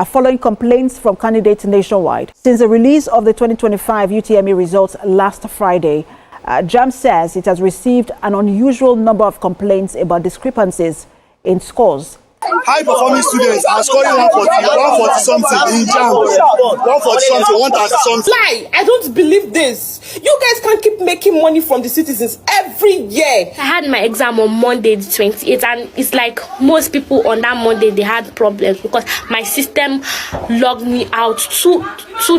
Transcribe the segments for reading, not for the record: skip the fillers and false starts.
following complaints from candidates nationwide. Since the release of the 2025 UTME results last Friday, JAMB says it has received an unusual number of complaints about discrepancies in scores. High-performing students are scoring 140 something in JAMB, 140 something, 130 something. Lie! I don't believe this. You guys can't keep making money from the citizens every year. I had my exam on Monday the 28th, and it's like most people on that Monday they had problems because my system logged me out two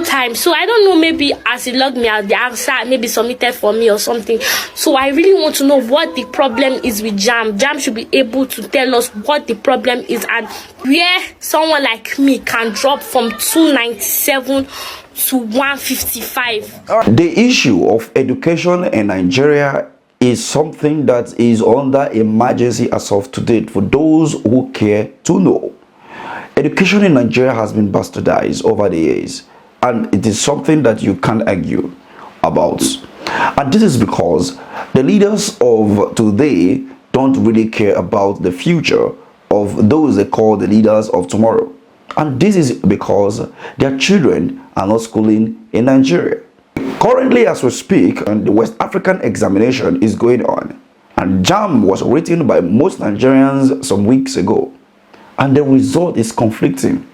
times. So I don't know, maybe as it logged me out, the answer maybe submitted for me or something. So I really want to know what the problem is with JAMB. JAMB should be able to tell us what the problem is and where someone like me can drop from 297 to 155. The issue of education in Nigeria is something that is under emergency as of today for those who care to know. Education in Nigeria has been bastardized over the years, and it is something that you can't argue about. And this is because the leaders of today don't really care about the future of those they call the leaders of tomorrow. And this is because their children are not schooling in Nigeria. Currently, as we speak, the West African examination is going on, and JAMB was written by most Nigerians some weeks ago, and the result is conflicting.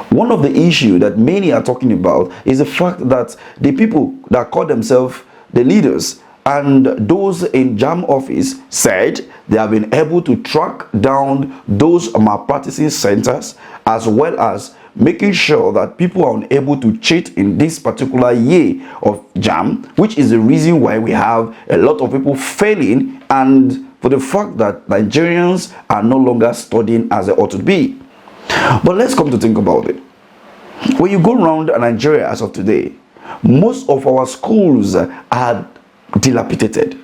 One of the issues that many are talking about is the fact that the people that call themselves the leaders and those in JAMB office said they have been able to track down those malpracticing centers, as well as making sure that people are unable to cheat in this particular year of JAMB, which is the reason why we have a lot of people failing, and for the fact that Nigerians are no longer studying as they ought to be. But let's come to think about it. When you go around Nigeria as of today, most of our schools are dilapidated.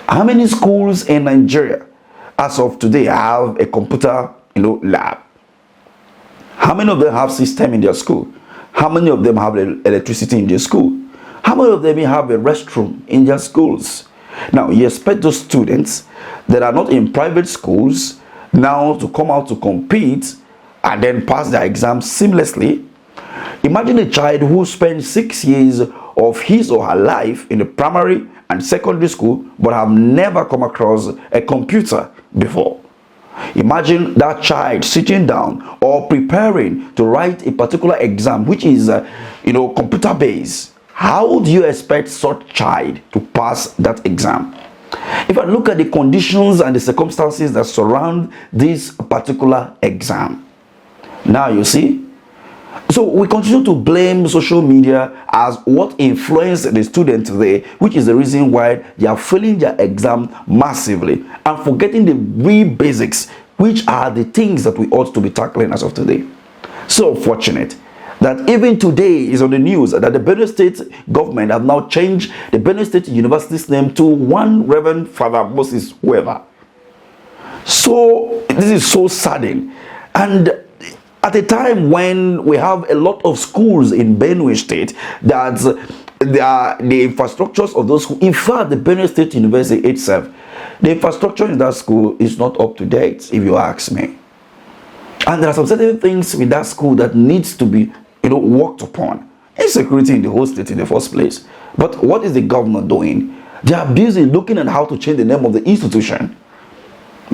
How many schools in Nigeria as of today have a computer lab? How many of them have system in their school? How many of them have electricity in their school? How many of them have a restroom in their schools? Now you expect those students that are not in private schools now to come out to compete and then pass their exams seamlessly. Imagine a child who spent 6 years of his or her life in the primary and secondary school but have never come across a computer before. Imagine that child sitting down or preparing to write a particular exam which is computer based. How do you expect such child to pass that exam? If I look at the conditions and the circumstances that surround this particular exam, now you see. So we continue to blame social media as what influenced the students today, which is the reason why they are failing their exam massively and forgetting the real basics, which are the things that we ought to be tackling as of today. So fortunate that even today is on the news that the Benue State government have now changed the Benue State University's name to one Reverend Father Moses whoever. So this is so saddening. And at a time when we have a lot of schools in Benue State that the infrastructures of those schools, in fact the Benue State University itself, the infrastructure in that school is not up to date, if you ask me. And there are some certain things with that school that needs to be worked upon. Insecurity in the whole state in the first place. But what is the governor doing? They are busy looking at how to change the name of the institution.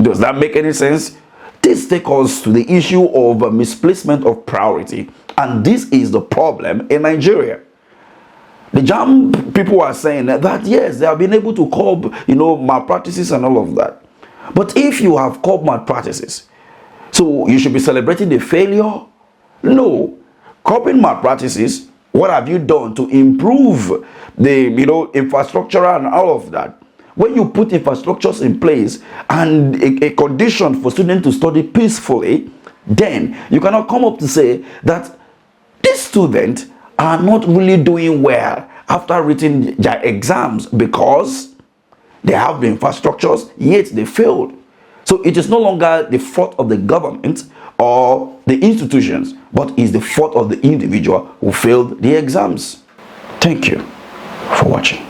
Does that make any sense? This takes us to the issue of misplacement of priority, and this is the problem in Nigeria. The JAMB people are saying that yes, they have been able to curb malpractices and all of that. But if you have curbed malpractices, so you should be celebrating the failure? No. Curbing malpractices, what have you done to improve the infrastructure and all of that? When you put infrastructures in place and a condition for students to study peacefully, then you cannot come up to say that these students are not really doing well after writing their exams because they have the infrastructures, yet they failed. So it is no longer the fault of the government or the institutions, but is the fault of the individual who failed the exams. Thank you for watching.